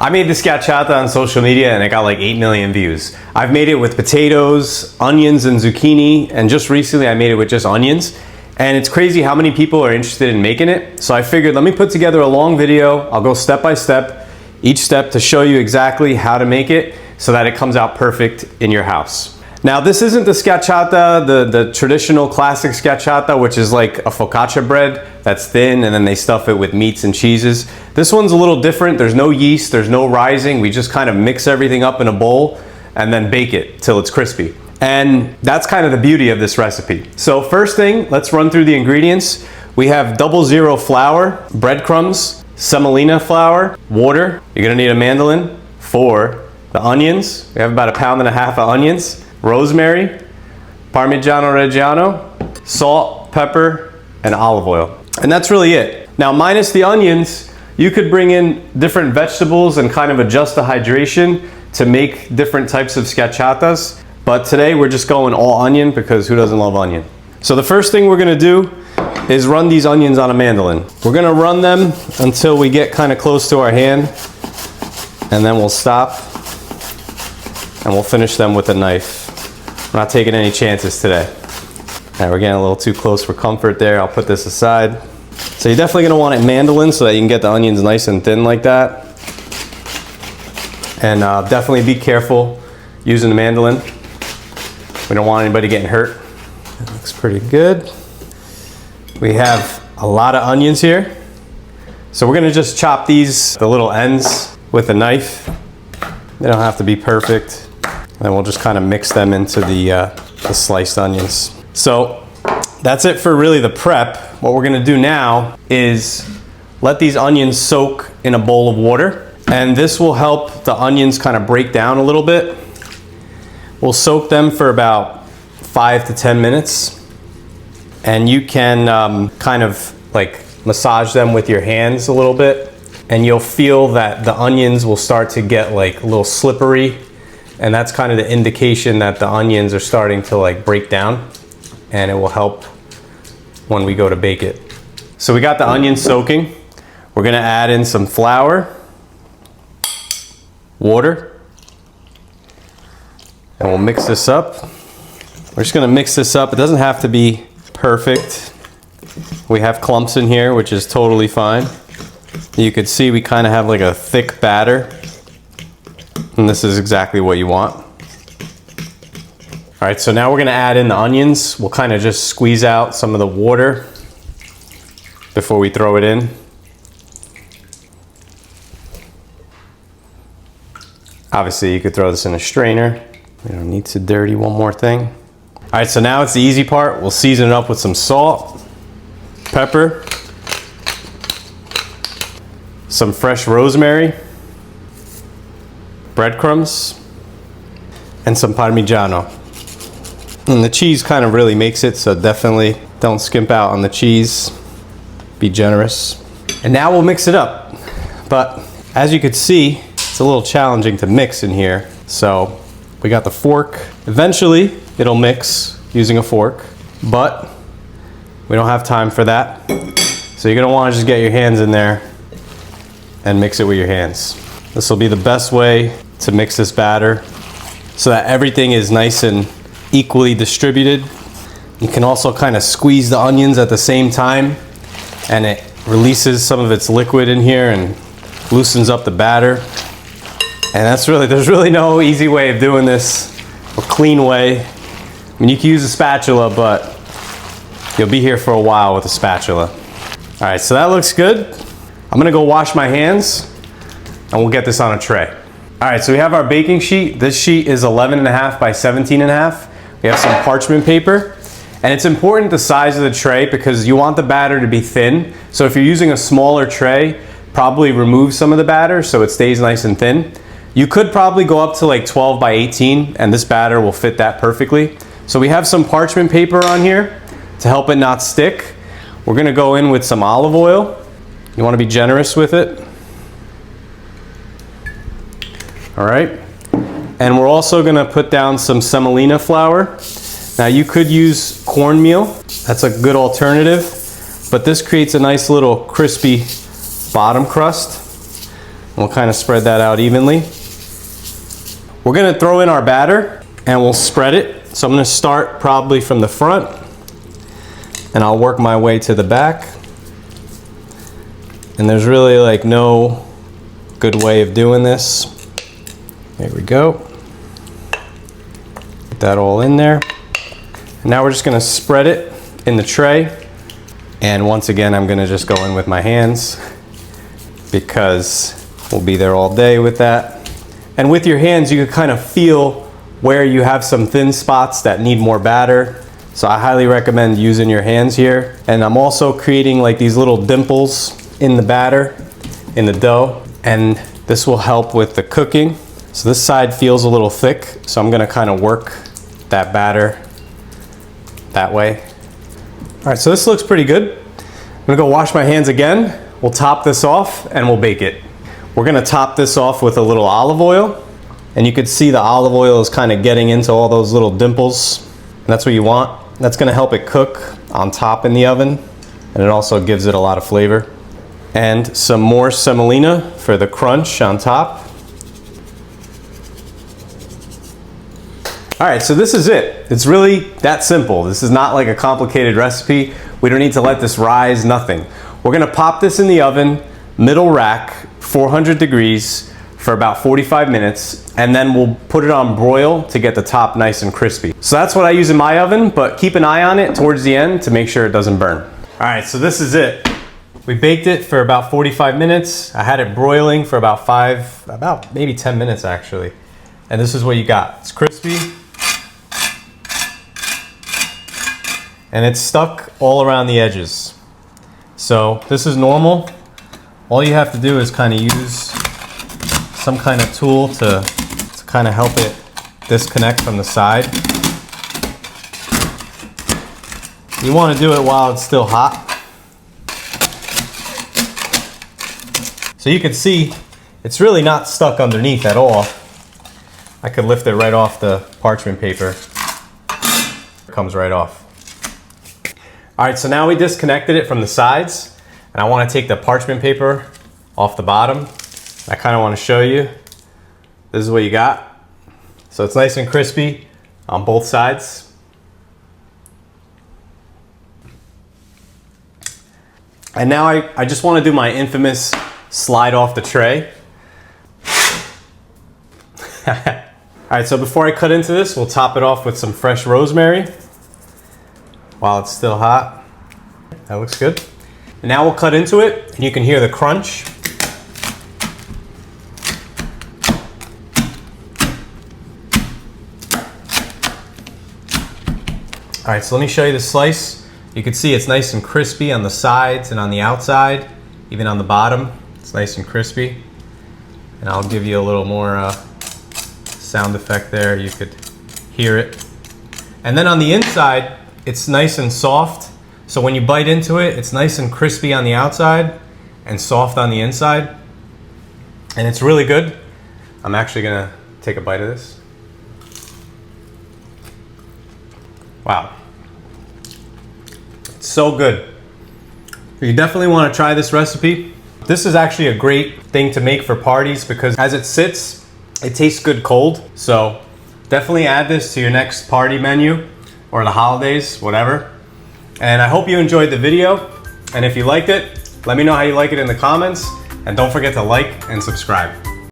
I made the schiacciata on social media and it got like 8 million views. I've made it with potatoes, onions, and zucchini, and just recently I made it with just onions. And it's crazy how many people are interested in making it. So I figured let me put together a long video. I'll go step by step, each step to show you exactly how to make it so that it comes out perfect in your house. Now this isn't the schiacciata, the traditional classic schiacciata, which is like a focaccia bread that's thin and then they stuff it with meats and cheeses. This one's a little different. There's no yeast, there's no rising. We just kind of mix everything up in a bowl and then bake it till it's crispy. And that's kind of the beauty of this recipe. So first thing, let's run through the ingredients. We have 00 flour, breadcrumbs, semolina flour, water. You're gonna need a mandolin for the onions. We have about 1.5 pounds of onions, rosemary, Parmigiano Reggiano, salt, pepper, and olive oil. And that's really it. Now, minus the onions, you could bring in different vegetables and kind of adjust the hydration to make different types of schiacciatas. But today we're just going all onion because who doesn't love onion? So the first thing we're gonna do is run these onions on a mandolin. We're gonna run them until we get kind of close to our hand, and then we'll stop and we'll finish them with a knife. I'm not taking any chances today. All right, we're getting a little too close for comfort there. I'll put this aside. So you're definitely gonna want it mandolin so that you can get the onions nice and thin like that. And definitely be careful using the mandolin. We don't want anybody getting hurt. That looks pretty good. We have a lot of onions here. So we're gonna just chop these, the little ends, with a knife. They don't have to be perfect. And we'll just kind of mix them into the sliced onions. So that's it for really the prep. What we're gonna do now is let these onions soak in a bowl of water. And this will help the onions kind of break down a little bit. We'll soak them for about 5 to 10 minutes. And you can kind of like massage them with your hands a little bit. And you'll feel that the onions will start to get like a little slippery. And that's kind of the indication that the onions are starting to like break down. And it will help when we go to bake it. So we got the onions soaking. We're gonna add in some flour, water, and we'll mix this up. We're just gonna mix this up. It doesn't have to be perfect. We have clumps in here, which is totally fine. You could see we kind of have like a thick batter. And this is exactly what you want. All right, so now we're gonna add in the onions. We'll kind of just squeeze out some of the water before we throw it in. Obviously, you could throw this in a strainer. We don't need to dirty one more thing. All right, so now it's the easy part. We'll season it up with some salt, pepper, some fresh rosemary, breadcrumbs, and some Parmigiano. And the cheese kind of really makes it, so definitely don't skimp out on the cheese. Be generous. And now we'll mix it up. But as you can see, it's a little challenging to mix in here. So we got the fork. Eventually, it'll mix using a fork, but we don't have time for that. So you're gonna wanna just get your hands in there and mix it with your hands. This will be the best way to mix this batter so that everything is nice and equally distributed. You can also kind of squeeze the onions at the same time and it releases some of its liquid in here and loosens up the batter. And there's really no easy way of doing this, a clean way. I mean, you can use a spatula, but you'll be here for a while with a spatula. All right, so that looks good. I'm gonna go wash my hands and we'll get this on a tray. All right, so we have our baking sheet. This sheet is 11.5 by 17.5. We have some parchment paper. And it's important the size of the tray because you want the batter to be thin. So if you're using a smaller tray, probably remove some of the batter so it stays nice and thin. You could probably go up to like 12 by 18 and this batter will fit that perfectly. So we have some parchment paper on here to help it not stick. We're gonna go in with some olive oil. You wanna be generous with it. All right. And we're also gonna put down some semolina flour. Now you could use cornmeal. That's a good alternative, but this creates a nice little crispy bottom crust. We'll kind of spread that out evenly. We're gonna throw in our batter and we'll spread it. So I'm gonna start probably from the front and I'll work my way to the back. And there's really like no good way of doing this. There we go. Put that all in there. And now we're just gonna spread it in the tray. And once again, I'm gonna just go in with my hands because we'll be there all day with that. And with your hands, you can kind of feel where you have some thin spots that need more batter. So I highly recommend using your hands here. And I'm also creating like these little dimples in the batter, in the dough. And this will help with the cooking. So this side feels a little thick. So I'm gonna kind of work that batter that way. All right, so this looks pretty good. I'm gonna go wash my hands again. We'll top this off and we'll bake it. We're gonna top this off with a little olive oil. And you can see the olive oil is kind of getting into all those little dimples. And that's what you want. That's gonna help it cook on top in the oven. And it also gives it a lot of flavor. And some more semolina for the crunch on top. All right, so this is it. It's really that simple. This is not like a complicated recipe. We don't need to let this rise, nothing. We're gonna pop this in the oven, middle rack, 400 degrees for about 45 minutes, and then we'll put it on broil to get the top nice and crispy. So that's what I use in my oven, but keep an eye on it towards the end to make sure it doesn't burn. All right, so this is it. We baked it for about 45 minutes. I had it broiling for about maybe 10 minutes actually. And this is what you got. It's crispy. And it's stuck all around the edges. So this is normal. All you have to do is kind of use some kind of tool to kind of help it disconnect from the side. You want to do it while it's still hot. So you can see it's really not stuck underneath at all. I could lift it right off the parchment paper. It comes right off. All right, so now we disconnected it from the sides, and I want to take the parchment paper off the bottom. I kind of want to show you. This is what you got. So it's nice and crispy on both sides. And now I just want to do my infamous slide off the tray. All right, so before I cut into this, we'll top it off with some fresh rosemary while it's still hot. That looks good. And now we'll cut into it, and you can hear the crunch. All right, so let me show you the slice. You can see it's nice and crispy on the sides and on the outside, even on the bottom. It's nice and crispy. And I'll give you a little more sound effect there. You could hear it. And then on the inside, it's nice and soft. So when you bite into it, it's nice and crispy on the outside and soft on the inside. And it's really good. I'm actually gonna take a bite of this. Wow. It's so good. You definitely wanna try this recipe. This is actually a great thing to make for parties because as it sits, it tastes good cold. So definitely add this to your next party menu or the holidays, whatever. And I hope you enjoyed the video. And if you liked it, let me know how you like it in the comments. And don't forget to like and subscribe.